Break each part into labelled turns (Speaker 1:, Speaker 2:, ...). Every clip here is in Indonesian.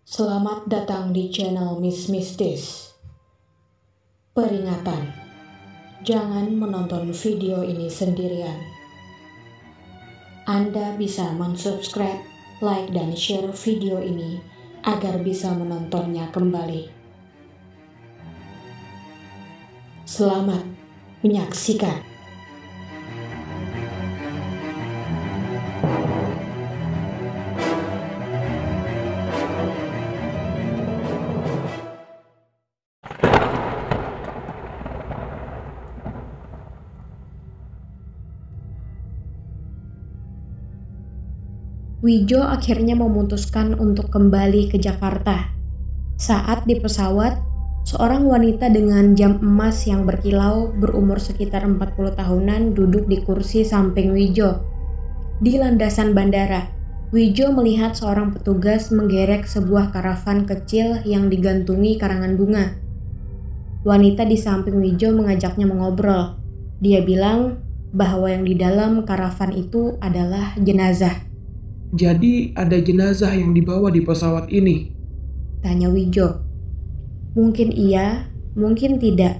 Speaker 1: Selamat datang di channel Miss Mistis. Peringatan, jangan menonton video ini sendirian. Anda bisa mensubscribe, like, dan share video ini agar bisa menontonnya kembali. Selamat menyaksikan. Wijo akhirnya memutuskan untuk kembali ke Jakarta. Saat di pesawat, seorang wanita dengan jam emas yang berkilau berumur sekitar 40 tahunan duduk di kursi samping Wijo. Di landasan bandara, Wijo melihat seorang petugas menggerek sebuah karavan kecil yang digantungi karangan bunga. Wanita di samping Wijo mengajaknya mengobrol. Dia bilang bahwa yang di dalam karavan itu adalah jenazah.
Speaker 2: Jadi ada jenazah yang dibawa di pesawat ini?
Speaker 1: Tanya Wijo. Mungkin iya, mungkin tidak.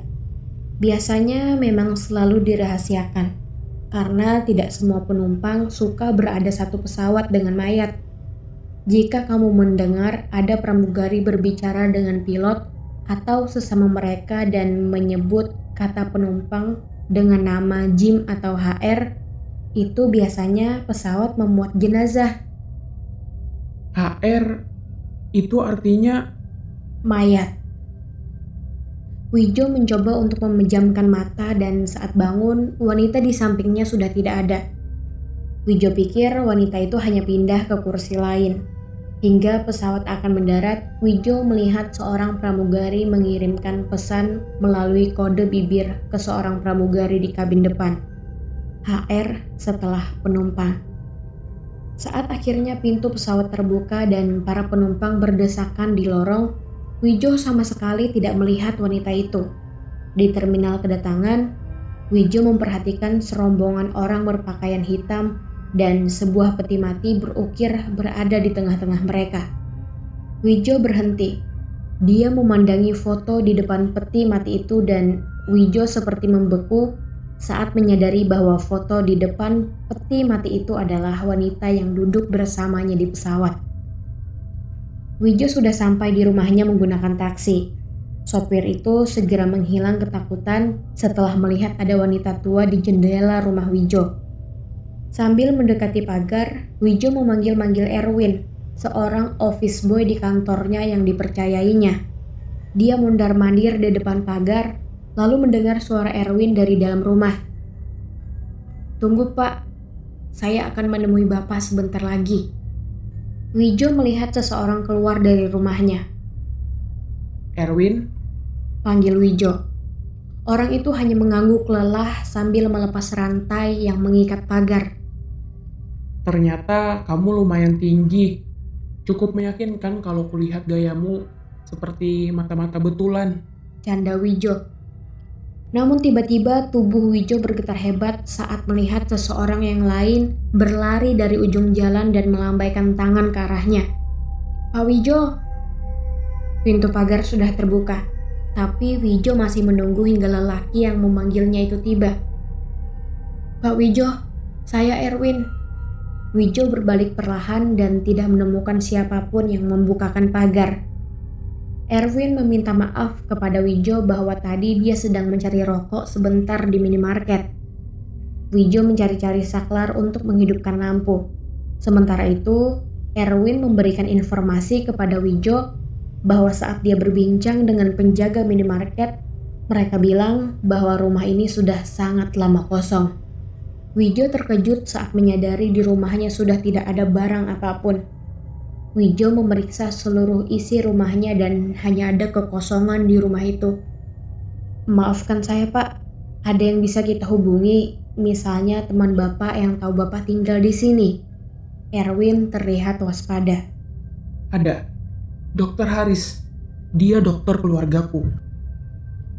Speaker 1: Biasanya memang selalu dirahasiakan, karena tidak semua penumpang suka berada satu pesawat dengan mayat. Jika kamu mendengar ada pramugari berbicara dengan pilot atau sesama mereka dan menyebut kata penumpang dengan nama Jim atau HR, itu biasanya pesawat memuat jenazah.
Speaker 2: HR itu artinya
Speaker 1: mayat. Wijo mencoba untuk memejamkan mata dan saat bangun, wanita di sampingnya sudah tidak ada. Wijo pikir wanita itu hanya pindah ke kursi lain. Hingga pesawat akan mendarat, Wijo melihat seorang pramugari mengirimkan pesan melalui kode bibir ke seorang pramugari di kabin depan. HR setelah penumpang. Saat akhirnya pintu pesawat terbuka dan para penumpang berdesakan di lorong, Wijo sama sekali tidak melihat wanita itu. Di terminal kedatangan, Wijo memperhatikan serombongan orang berpakaian hitam dan sebuah peti mati berukir berada di tengah-tengah mereka. Wijo berhenti. Dia memandangi foto di depan peti mati itu dan Wijo seperti membeku saat menyadari bahwa foto di depan peti mati itu adalah wanita yang duduk bersamanya di pesawat. Wijo sudah sampai di rumahnya menggunakan taksi. Sopir itu segera menghilang ketakutan setelah melihat ada wanita tua di jendela rumah Wijo. Sambil mendekati pagar, Wijo memanggil-manggil Erwin, seorang office boy di kantornya yang dipercayainya. Dia mondar-mandir di depan pagar, lalu mendengar suara Erwin dari dalam rumah. "Tunggu Pak, saya akan menemui Bapak sebentar lagi." Wijo melihat seseorang keluar dari rumahnya.
Speaker 2: Erwin?
Speaker 1: Panggil Wijo. Orang itu hanya mengangguk lelah sambil melepas rantai yang mengikat pagar.
Speaker 2: Ternyata kamu lumayan tinggi. Cukup meyakinkan kalau kulihat gayamu seperti mata-mata betulan.
Speaker 1: Canda Wijo. Namun tiba-tiba tubuh Wijo bergetar hebat saat melihat seseorang yang lain berlari dari ujung jalan dan melambaikan tangan ke arahnya. "Pak Wijo!" Pintu pagar sudah terbuka, tapi Wijo masih menunggu hingga lelaki yang memanggilnya itu tiba. "Pak Wijo, saya Erwin." Wijo berbalik perlahan dan tidak menemukan siapapun yang membukakan pagar. Erwin meminta maaf kepada Wijo bahwa tadi dia sedang mencari rokok sebentar di minimarket. Wijo mencari-cari saklar untuk menghidupkan lampu. Sementara itu, Erwin memberikan informasi kepada Wijo bahwa saat dia berbincang dengan penjaga minimarket, mereka bilang bahwa rumah ini sudah sangat lama kosong. Wijo terkejut saat menyadari di rumahnya sudah tidak ada barang apapun. Wijo memeriksa seluruh isi rumahnya dan hanya ada kekosongan di rumah itu. "Maafkan saya Pak, ada yang bisa kita hubungi, misalnya teman Bapak yang tahu Bapak tinggal di sini?" Erwin terlihat waspada.
Speaker 2: Ada, Dokter Haris. Dia dokter keluargaku.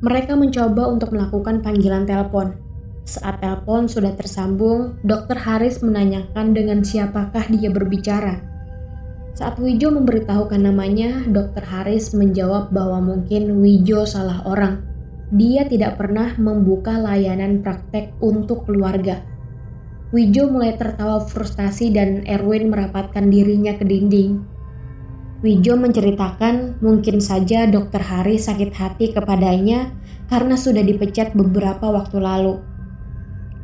Speaker 1: Mereka mencoba untuk melakukan panggilan telepon. Saat telepon sudah tersambung, Dokter Haris menanyakan dengan siapakah dia berbicara. Saat Wijo memberitahukan namanya, Dr. Haris menjawab bahwa mungkin Wijo salah orang. Dia tidak pernah membuka layanan praktek untuk keluarga. Wijo mulai tertawa frustasi dan Erwin merapatkan dirinya ke dinding. Wijo menceritakan mungkin saja Dr. Haris sakit hati kepadanya karena sudah dipecat beberapa waktu lalu.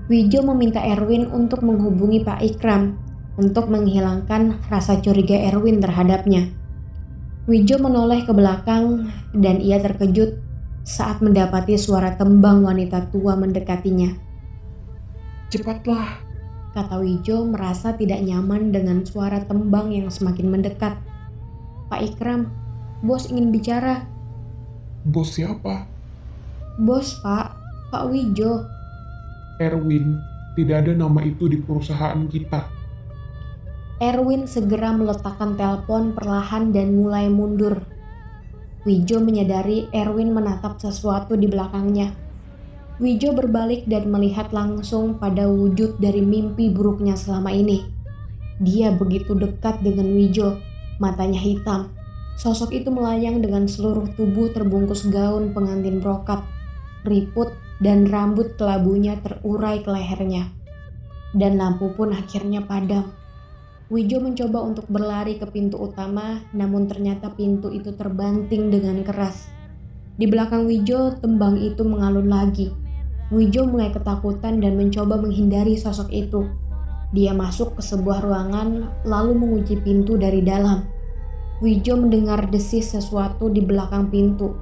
Speaker 1: Wijo meminta Erwin untuk menghubungi Pak Ikram untuk menghilangkan rasa curiga Erwin terhadapnya. Wijo menoleh ke belakang dan ia terkejut saat mendapati suara tembang wanita tua mendekatinya.
Speaker 2: "Cepatlah,"
Speaker 1: kata Wijo merasa tidak nyaman dengan suara tembang yang semakin mendekat. "Pak Ikram, bos ingin bicara."
Speaker 2: "Bos siapa?"
Speaker 1: "Bos, Pak. Pak Wijo."
Speaker 2: "Erwin, tidak ada nama itu di perusahaan kita."
Speaker 1: Erwin segera meletakkan telepon perlahan dan mulai mundur. Wijo menyadari Erwin menatap sesuatu di belakangnya. Wijo berbalik dan melihat langsung pada wujud dari mimpi buruknya selama ini. Dia begitu dekat dengan Wijo, matanya hitam. Sosok itu melayang dengan seluruh tubuh terbungkus gaun pengantin brokat, keriput dan rambut kelabunya terurai ke lehernya. Dan lampu pun akhirnya padam. Wijo mencoba untuk berlari ke pintu utama, namun ternyata pintu itu terbanting dengan keras. Di belakang Wijo, tembang itu mengalun lagi. Wijo mulai ketakutan dan mencoba menghindari sosok itu. Dia masuk ke sebuah ruangan, lalu mengunci pintu dari dalam. Wijo mendengar desis sesuatu di belakang pintu.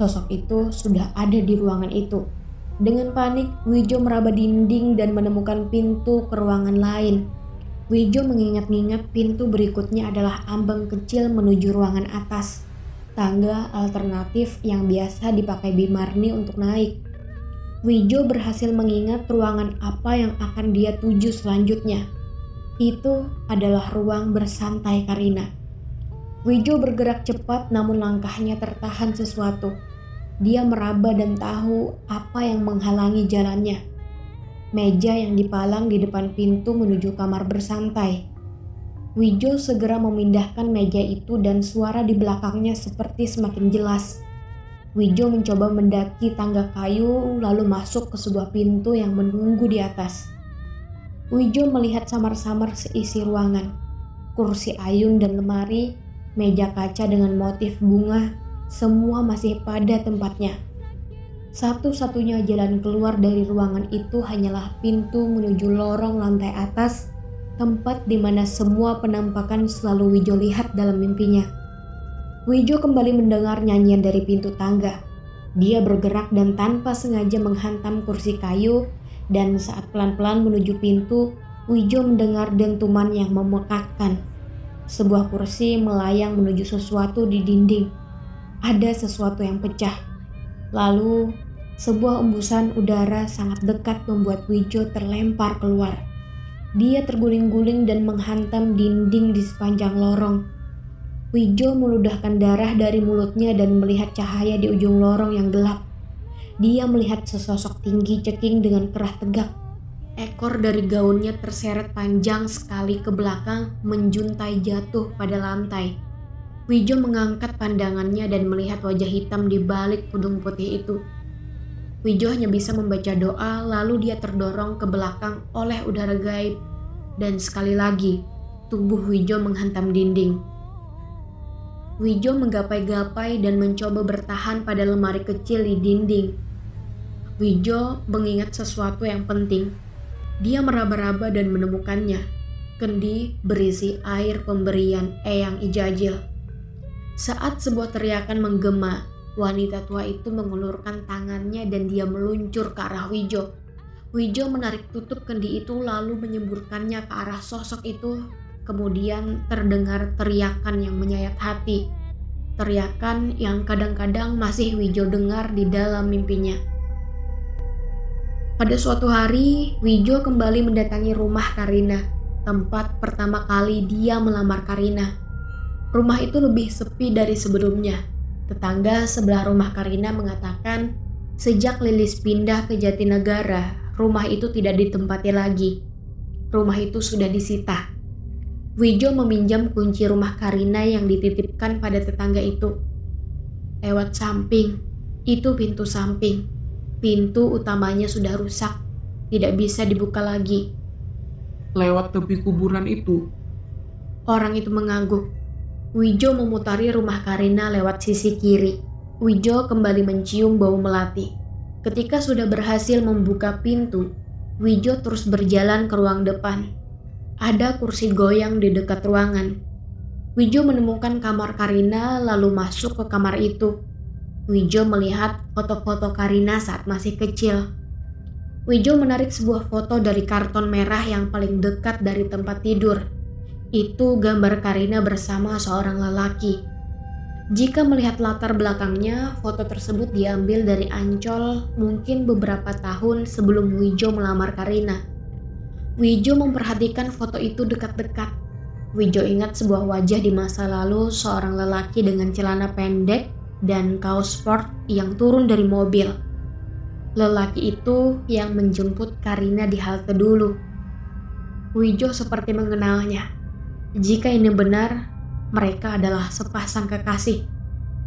Speaker 1: Sosok itu sudah ada di ruangan itu. Dengan panik, Wijo meraba dinding dan menemukan pintu ke ruangan lain. Wijo mengingat-ingat pintu berikutnya adalah ambang kecil menuju ruangan atas, tangga alternatif yang biasa dipakai Bimarni untuk naik. Wijo berhasil mengingat ruangan apa yang akan dia tuju selanjutnya. Itu adalah ruang bersantai Karina. Wijo bergerak cepat namun langkahnya tertahan sesuatu. Dia meraba dan tahu apa yang menghalangi jalannya. Meja yang dipalang di depan pintu menuju kamar bersantai. Wijo segera memindahkan meja itu dan suara di belakangnya seperti semakin jelas. Wijo mencoba mendaki tangga kayu lalu masuk ke sebuah pintu yang menunggu di atas. Wijo melihat samar-samar seisi ruangan. Kursi ayun dan lemari, meja kaca dengan motif bunga, semua masih pada tempatnya. Satu-satunya jalan keluar dari ruangan itu hanyalah pintu menuju lorong lantai atas, tempat di mana semua penampakan selalu Wijo lihat dalam mimpinya. Wijo kembali mendengar nyanyian dari pintu tangga. Dia bergerak dan tanpa sengaja menghantam kursi kayu, dan saat pelan-pelan menuju pintu, Wijo mendengar dentuman yang memekakkan. Sebuah kursi melayang menuju sesuatu di dinding. Ada sesuatu yang pecah. Lalu, sebuah embusan udara sangat dekat membuat Wijo terlempar keluar. Dia terguling-guling dan menghantam dinding di sepanjang lorong. Wijo meludahkan darah dari mulutnya dan melihat cahaya di ujung lorong yang gelap. Dia melihat sesosok tinggi ceking dengan kerah tegak. Ekor dari gaunnya terseret panjang sekali ke belakang, menjuntai jatuh pada lantai. Wijo mengangkat pandangannya dan melihat wajah hitam di balik kudung putih itu. Wijo hanya bisa membaca doa, lalu dia terdorong ke belakang oleh udara gaib. Dan sekali lagi, tubuh Wijo menghantam dinding. Wijo menggapai-gapai dan mencoba bertahan pada lemari kecil di dinding. Wijo mengingat sesuatu yang penting. Dia meraba-raba dan menemukannya. Kendi berisi air pemberian Eyang Ijajil. Saat sebuah teriakan menggema, wanita tua itu mengulurkan tangannya dan dia meluncur ke arah Wijo. Wijo menarik tutup kendi itu lalu menyemburkannya ke arah sosok itu. Kemudian terdengar teriakan yang menyayat hati. Teriakan yang kadang-kadang masih Wijo dengar di dalam mimpinya. Pada suatu hari, Wijo kembali mendatangi rumah Karina, tempat pertama kali dia melamar Karina. Rumah itu lebih sepi dari sebelumnya. Tetangga sebelah rumah Karina mengatakan, sejak Lilis pindah ke Jatinegara, rumah itu tidak ditempati lagi. Rumah itu sudah disita. Wijo meminjam kunci rumah Karina yang dititipkan pada tetangga itu. Lewat samping, itu pintu samping. Pintu utamanya sudah rusak, tidak bisa dibuka lagi.
Speaker 2: Lewat tepi kuburan itu.
Speaker 1: Orang itu mengangguk. Wijo memutari rumah Karina lewat sisi kiri. Wijo kembali mencium bau melati. Ketika sudah berhasil membuka pintu, Wijo terus berjalan ke ruang depan. Ada kursi goyang di dekat ruangan. Wijo menemukan kamar Karina lalu masuk ke kamar itu. Wijo melihat foto-foto Karina saat masih kecil. Wijo menarik sebuah foto dari karton merah yang paling dekat dari tempat tidur. Itu gambar Karina bersama seorang lelaki. Jika melihat latar belakangnya, foto tersebut diambil dari Ancol mungkin beberapa tahun sebelum Wijo melamar Karina. Wijo memperhatikan foto itu dekat-dekat. Wijo ingat sebuah wajah di masa lalu, seorang lelaki dengan celana pendek dan kaos sport yang turun dari mobil. Lelaki itu yang menjemput Karina di halte dulu. Wijo seperti mengenalnya. Jika ini benar, mereka adalah sepasang kekasih.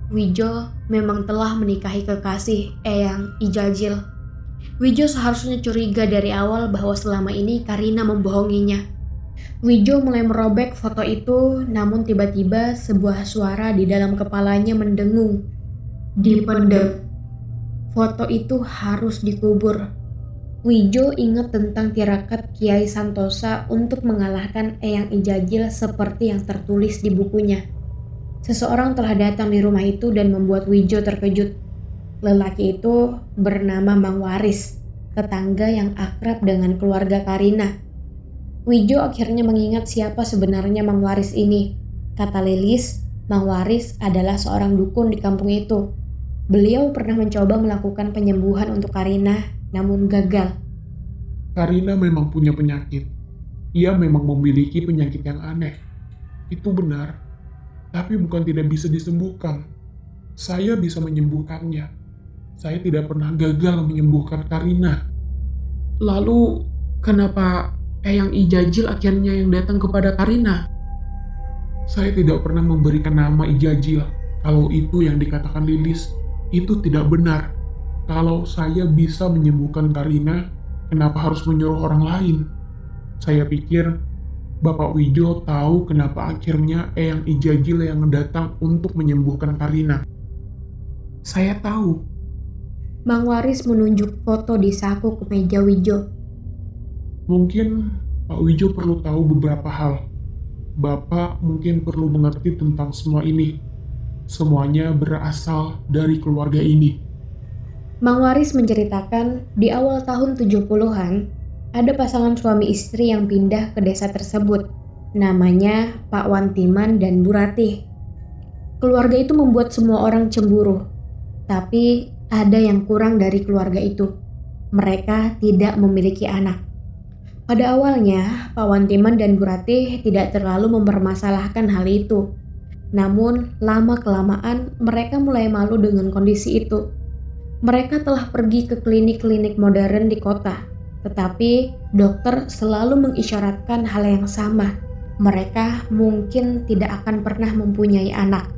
Speaker 1: Wijo memang telah menikahi kekasih Eyang Ijajil. Wijo seharusnya curiga dari awal bahwa selama ini Karina membohonginya. Wijo mulai merobek foto itu, namun tiba-tiba sebuah suara di dalam kepalanya mendengung. Dipendam. Foto itu harus dikubur. Wijo ingat tentang tirakat Kiai Santosa untuk mengalahkan Eyang Ijajil seperti yang tertulis di bukunya. Seseorang telah datang di rumah itu dan membuat Wijo terkejut. Lelaki itu bernama Mang Waris, tetangga yang akrab dengan keluarga Karina. Wijo akhirnya mengingat siapa sebenarnya Mang Waris ini. Kata Lilis, Mang Waris adalah seorang dukun di kampung itu. Beliau pernah mencoba melakukan penyembuhan untuk Karina, namun gagal.
Speaker 2: Karina memang punya penyakit. Ia memang memiliki penyakit yang aneh. Itu benar, tapi bukan tidak bisa disembuhkan. Saya bisa menyembuhkannya. Saya tidak pernah gagal menyembuhkan Karina. Lalu, kenapa Eyang Ijajil akhirnya yang datang kepada Karina? Saya tidak pernah memberikan nama Ijajil. Kalau itu yang dikatakan Lilis, itu tidak benar. Kalau saya bisa menyembuhkan Karina, kenapa harus menyuruh orang lain? Saya pikir Bapak Wijo tahu kenapa akhirnya Eyang Ijajil yang datang untuk menyembuhkan Karina. Saya tahu.
Speaker 1: Mang Waris menunjuk foto di saku kemeja Wijo.
Speaker 2: Mungkin Pak Wijo perlu tahu beberapa hal. Bapak mungkin perlu mengerti tentang semua ini. Semuanya berasal dari keluarga ini.
Speaker 1: Mang Waris menceritakan di awal tahun 70-an, ada pasangan suami istri yang pindah ke desa tersebut. Namanya Pak Wantiman dan Bu Ratih. Keluarga itu membuat semua orang cemburu. Tapi ada yang kurang dari keluarga itu. Mereka tidak memiliki anak. Pada awalnya, Pak Wantiman dan Bu Ratih tidak terlalu mempermasalahkan hal itu. Namun, lama-kelamaan mereka mulai malu dengan kondisi itu. Mereka telah pergi ke klinik-klinik modern di kota, tetapi dokter selalu mengisyaratkan hal yang sama. Mereka mungkin tidak akan pernah mempunyai anak.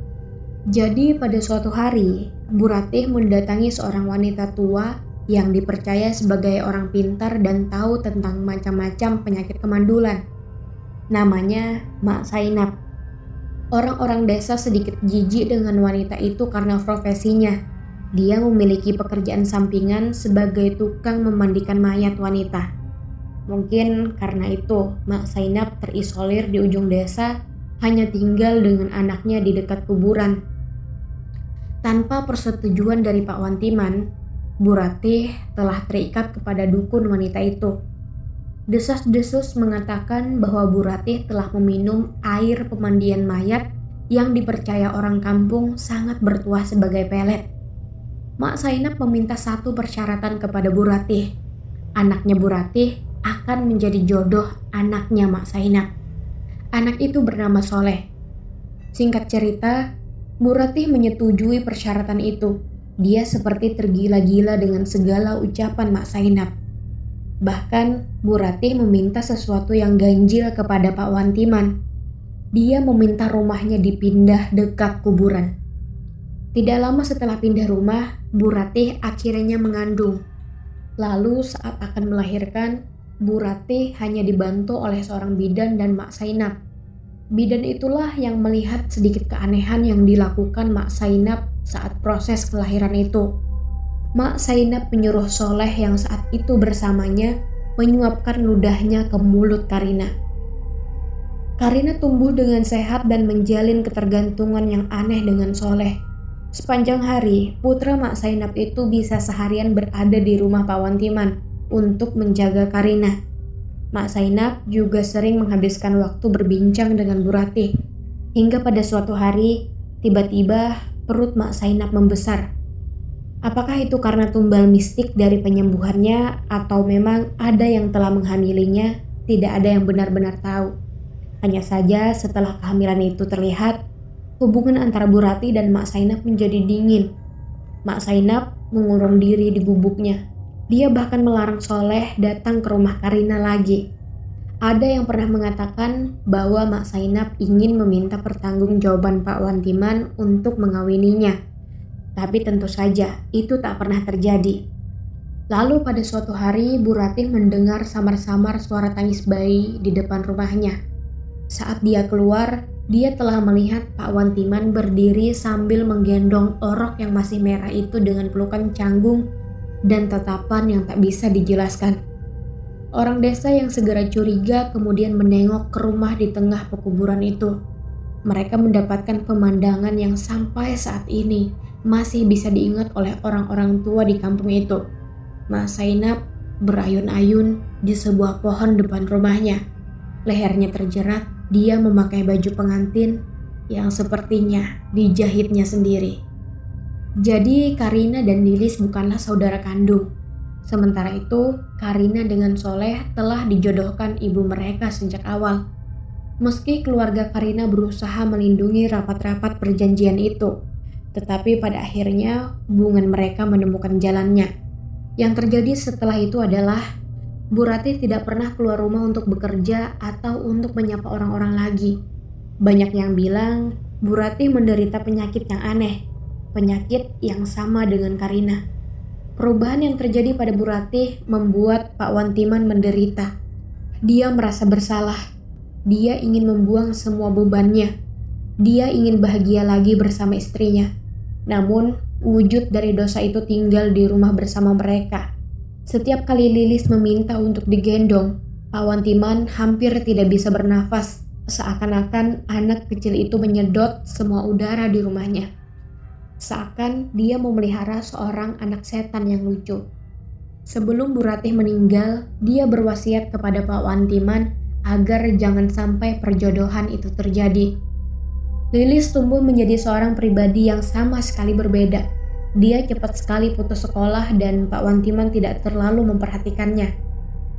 Speaker 1: Jadi pada suatu hari, Bu Ratih mendatangi seorang wanita tua yang dipercaya sebagai orang pintar dan tahu tentang macam-macam penyakit kemandulan. Namanya Mak Sainap. Orang-orang desa sedikit jijik dengan wanita itu karena profesinya. Dia memiliki pekerjaan sampingan sebagai tukang memandikan mayat wanita. Mungkin karena itu Mak Sainap terisolir di ujung desa, hanya tinggal dengan anaknya di dekat kuburan. Tanpa persetujuan dari Pak Wantiman, Bu Ratih telah terikat kepada dukun wanita itu. Desas-desus mengatakan bahwa Bu Ratih telah meminum air pemandian mayat yang dipercaya orang kampung sangat bertuah sebagai pelet. Mak Sainap meminta satu persyaratan kepada Bu Ratih. Anaknya Bu Ratih akan menjadi jodoh anaknya Mak Sainap. Anak itu bernama Soleh. Singkat cerita, Bu Ratih menyetujui persyaratan itu. Dia seperti tergila-gila dengan segala ucapan Mak Sainap. Bahkan Bu Ratih meminta sesuatu yang ganjil kepada Pak Wantiman. Dia meminta rumahnya dipindah dekat kuburan. Tidak lama setelah pindah rumah, Bu Ratih akhirnya mengandung. Lalu saat akan melahirkan, Bu Ratih hanya dibantu oleh seorang bidan dan Mak Sainap. Bidan itulah yang melihat sedikit keanehan yang dilakukan Mak Sainap saat proses kelahiran itu. Mak Sainap menyuruh Soleh yang saat itu bersamanya menyuapkan ludahnya ke mulut Karina. Karina tumbuh dengan sehat dan menjalin ketergantungan yang aneh dengan Soleh. Sepanjang hari, putra Mak Sainap itu bisa seharian berada di rumah Pak Wantiman untuk menjaga Karina. Mak Sainap juga sering menghabiskan waktu berbincang dengan Bu Ratih. Hingga pada suatu hari, tiba-tiba perut Mak Sainap membesar. Apakah itu karena tumbal mistik dari penyembuhannya atau memang ada yang telah menghamilinya? Tidak ada yang benar-benar tahu. Hanya saja setelah kehamilan itu terlihat, hubungan antara Bu Ratih dan Mak Sainap menjadi dingin. Mak Sainap mengurung diri di gubuknya. Dia bahkan melarang Soleh datang ke rumah Karina lagi. Ada yang pernah mengatakan bahwa Mak Sainap ingin meminta pertanggungjawaban Pak Wantiman untuk mengawininya. Tapi tentu saja itu tak pernah terjadi. Lalu pada suatu hari Bu Ratih mendengar samar-samar suara tangis bayi di depan rumahnya. Saat dia keluar, dia telah melihat Pak Wantiman berdiri sambil menggendong orok yang masih merah itu dengan pelukan canggung dan tatapan yang tak bisa dijelaskan. Orang desa yang segera curiga kemudian menengok ke rumah di tengah pekuburan itu. Mereka mendapatkan pemandangan yang sampai saat ini masih bisa diingat oleh orang-orang tua di kampung itu. Mak Sainap berayun-ayun di sebuah pohon depan rumahnya. Lehernya terjerat, dia memakai baju pengantin yang sepertinya dijahitnya sendiri. Jadi Karina dan Lilis bukanlah saudara kandung. Sementara itu, Karina dengan Soleh telah dijodohkan ibu mereka sejak awal. Meski keluarga Karina berusaha melindungi rapat-rapat perjanjian itu, tetapi pada akhirnya hubungan mereka menemukan jalannya. Yang terjadi setelah itu adalah Bu Ratih tidak pernah keluar rumah untuk bekerja atau untuk menyapa orang-orang lagi. Banyak yang bilang Bu Ratih menderita penyakit yang aneh, penyakit yang sama dengan Karina. Perubahan yang terjadi pada Bu Ratih membuat Pak Wantiman menderita. Dia merasa bersalah. Dia ingin membuang semua bebannya. Dia ingin bahagia lagi bersama istrinya. Namun, wujud dari dosa itu tinggal di rumah bersama mereka. Setiap kali Lilis meminta untuk digendong, Pak Wantiman hampir tidak bisa bernafas, seakan-akan anak kecil itu menyedot semua udara di rumahnya. Seakan dia memelihara seorang anak setan yang lucu. Sebelum Bu Ratih meninggal, dia berwasiat kepada Pak Wantiman agar jangan sampai perjodohan itu terjadi. Lilis tumbuh menjadi seorang pribadi yang sama sekali berbeda. Dia cepat sekali putus sekolah dan Pak Wantiman tidak terlalu memperhatikannya.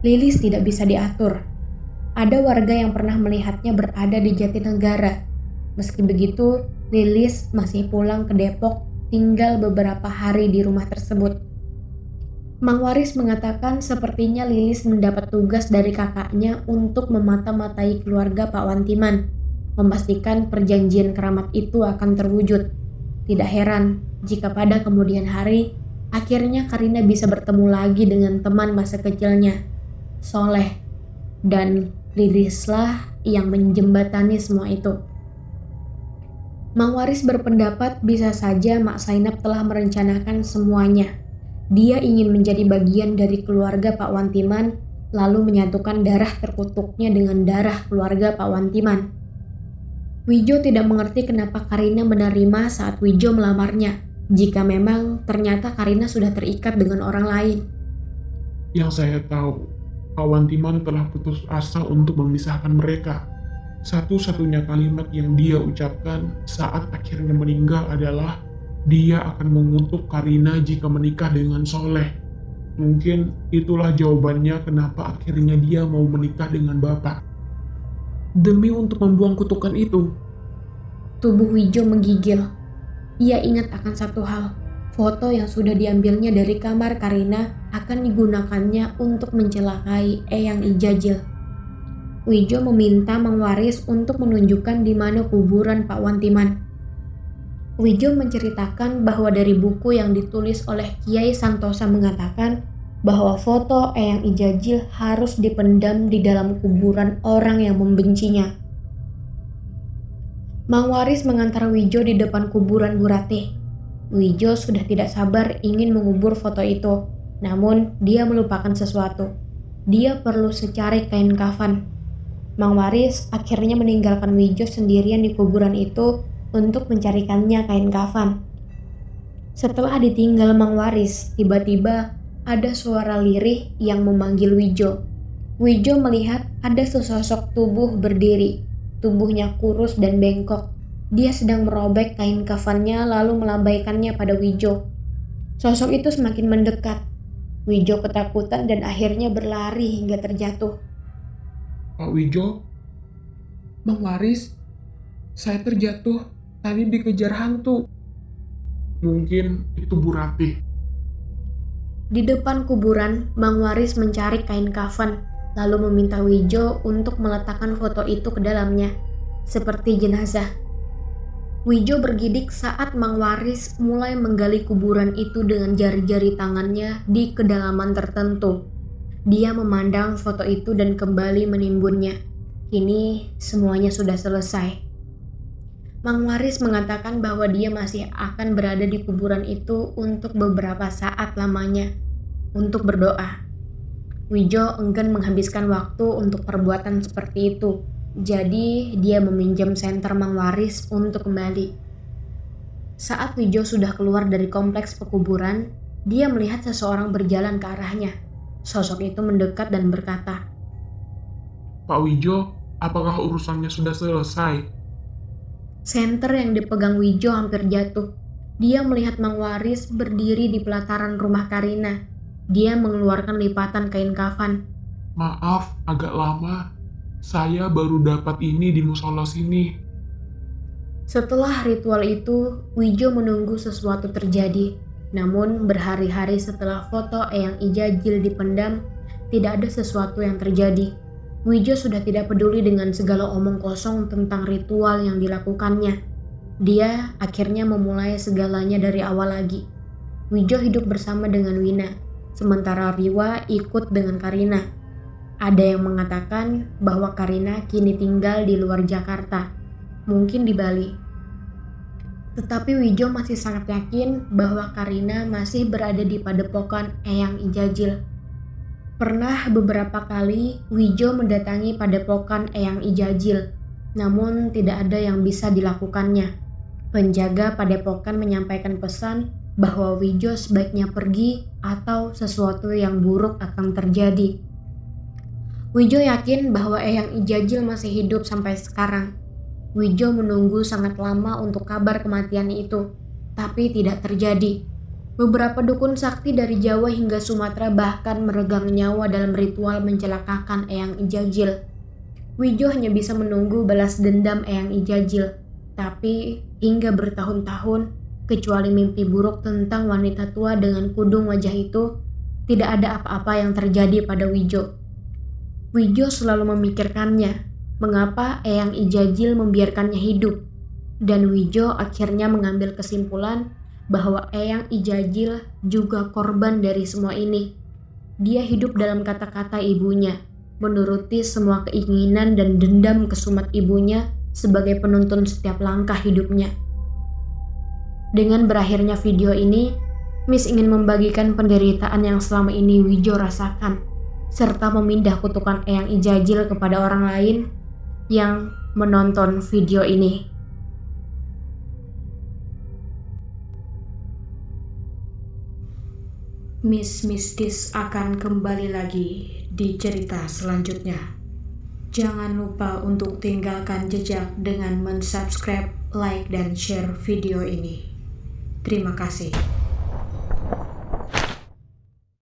Speaker 1: Lilis tidak bisa diatur. Ada warga yang pernah melihatnya berada di Jatinegara. Meski begitu, Lilis masih pulang ke Depok, tinggal beberapa hari di rumah tersebut. Mang Waris mengatakan sepertinya Lilis mendapat tugas dari kakaknya untuk memata-matai keluarga Pak Wantiman, memastikan perjanjian keramat itu akan terwujud. Tidak heran jika pada kemudian hari, akhirnya Karina bisa bertemu lagi dengan teman masa kecilnya, Soleh, dan Lilislah yang menjembatani semua itu. Mang Waris berpendapat bisa saja Mak Sainap telah merencanakan semuanya. Dia ingin menjadi bagian dari keluarga Pak Wantiman, lalu menyatukan darah terkutuknya dengan darah keluarga Pak Wantiman. Wijo tidak mengerti kenapa Karina menerima saat Wijo melamarnya, jika memang ternyata Karina sudah terikat dengan orang lain.
Speaker 2: Yang saya tahu, Pak Wantiman telah putus asa untuk memisahkan mereka. Satu-satunya kalimat yang dia ucapkan saat akhirnya meninggal adalah dia akan mengutuk Karina jika menikah dengan Soleh. Mungkin itulah jawabannya kenapa akhirnya dia mau menikah dengan Bapak. Demi untuk membuang kutukan itu.
Speaker 1: Tubuh Wijo menggigil. Ia ingat akan satu hal. Foto yang sudah diambilnya dari kamar Karina akan digunakannya untuk mencelakai Eyang Ijajil. Wijo meminta Mang Waris untuk menunjukkan di mana kuburan Pak Wantiman. Wijo menceritakan bahwa dari buku yang ditulis oleh Kiai Santosa mengatakan bahwa foto Eyang Ijajil harus dipendam di dalam kuburan orang yang membencinya. Mang Waris mengantar Wijo di depan kuburan Bu Ratih. Wijo sudah tidak sabar ingin mengubur foto itu, namun dia melupakan sesuatu. Dia perlu secari kain kafan. Mang Waris akhirnya meninggalkan Wijo sendirian di kuburan itu untuk mencarikannya kain kafan. Setelah ditinggal Mang Waris, tiba-tiba ada suara lirih yang memanggil Wijo. Wijo melihat ada sesosok tubuh berdiri. Tubuhnya kurus dan bengkok. Dia sedang merobek kain kafannya lalu melambaikannya pada Wijo. Sosok itu semakin mendekat. Wijo ketakutan dan akhirnya berlari hingga terjatuh.
Speaker 2: Pak Wijo, Bang Waris, saya terjatuh. Tadi dikejar hantu. Mungkin itu Bu Ratih.
Speaker 1: Di depan kuburan, Mang Waris mencari kain kafan, lalu meminta Wijo untuk meletakkan foto itu ke dalamnya, seperti jenazah. Wijo bergidik saat Mang Waris mulai menggali kuburan itu dengan jari-jari tangannya di kedalaman tertentu. Dia memandang foto itu dan kembali menimbunnya. Kini semuanya sudah selesai. Mang Waris mengatakan bahwa dia masih akan berada di kuburan itu untuk beberapa saat lamanya, untuk berdoa. Wijo enggan menghabiskan waktu untuk perbuatan seperti itu, jadi dia meminjam senter Mang Waris untuk kembali. Saat Wijo sudah keluar dari kompleks pekuburan, dia melihat seseorang berjalan ke arahnya. Sosok itu mendekat dan berkata,
Speaker 2: Pak Wijo, apakah urusannya sudah selesai?
Speaker 1: Senter yang dipegang Wijo hampir jatuh. Dia melihat Mang Waris berdiri di pelataran rumah Karina. Dia mengeluarkan lipatan kain kafan.
Speaker 2: Maaf, agak lama. Saya baru dapat ini di musola sini.
Speaker 1: Setelah ritual itu, Wijo menunggu sesuatu terjadi. Namun berhari-hari setelah foto Eyang Ijajil dipendam, tidak ada sesuatu yang terjadi. Wijo sudah tidak peduli dengan segala omong kosong tentang ritual yang dilakukannya. Dia akhirnya memulai segalanya dari awal lagi. Wijo hidup bersama dengan Wina, sementara Riwa ikut dengan Karina. Ada yang mengatakan bahwa Karina kini tinggal di luar Jakarta, mungkin di Bali. Tetapi Wijo masih sangat yakin bahwa Karina masih berada di padepokan Eyang Ijajil. Pernah beberapa kali Wijo mendatangi padepokan Eyang Ijajil, namun tidak ada yang bisa dilakukannya. Penjaga padepokan menyampaikan pesan bahwa Wijo sebaiknya pergi atau sesuatu yang buruk akan terjadi. Wijo yakin bahwa Eyang Ijajil masih hidup sampai sekarang. Wijo menunggu sangat lama untuk kabar kematian itu, tapi tidak terjadi. Beberapa dukun sakti dari Jawa hingga Sumatera bahkan meregang nyawa dalam ritual mencelakakan Eyang Ijajil. Wijo hanya bisa menunggu balas dendam Eyang Ijajil, tapi hingga bertahun-tahun, kecuali mimpi buruk tentang wanita tua dengan kudung wajah itu, tidak ada apa-apa yang terjadi pada Wijo. Wijo selalu memikirkannya, mengapa Eyang Ijajil membiarkannya hidup, dan Wijo akhirnya mengambil kesimpulan bahwa Eyang Ijajil juga korban dari semua ini. Dia hidup dalam kata-kata ibunya, menuruti semua keinginan dan dendam kesumat ibunya sebagai penuntun setiap langkah hidupnya. Dengan berakhirnya video ini, Miss ingin membagikan penderitaan yang selama ini Wijo rasakan, serta memindah kutukan Eyang Ijajil kepada orang lain yang menonton video ini. Miss Mistis akan kembali lagi di cerita selanjutnya. Jangan lupa untuk tinggalkan jejak dengan mensubscribe, like, dan share video ini. Terima kasih.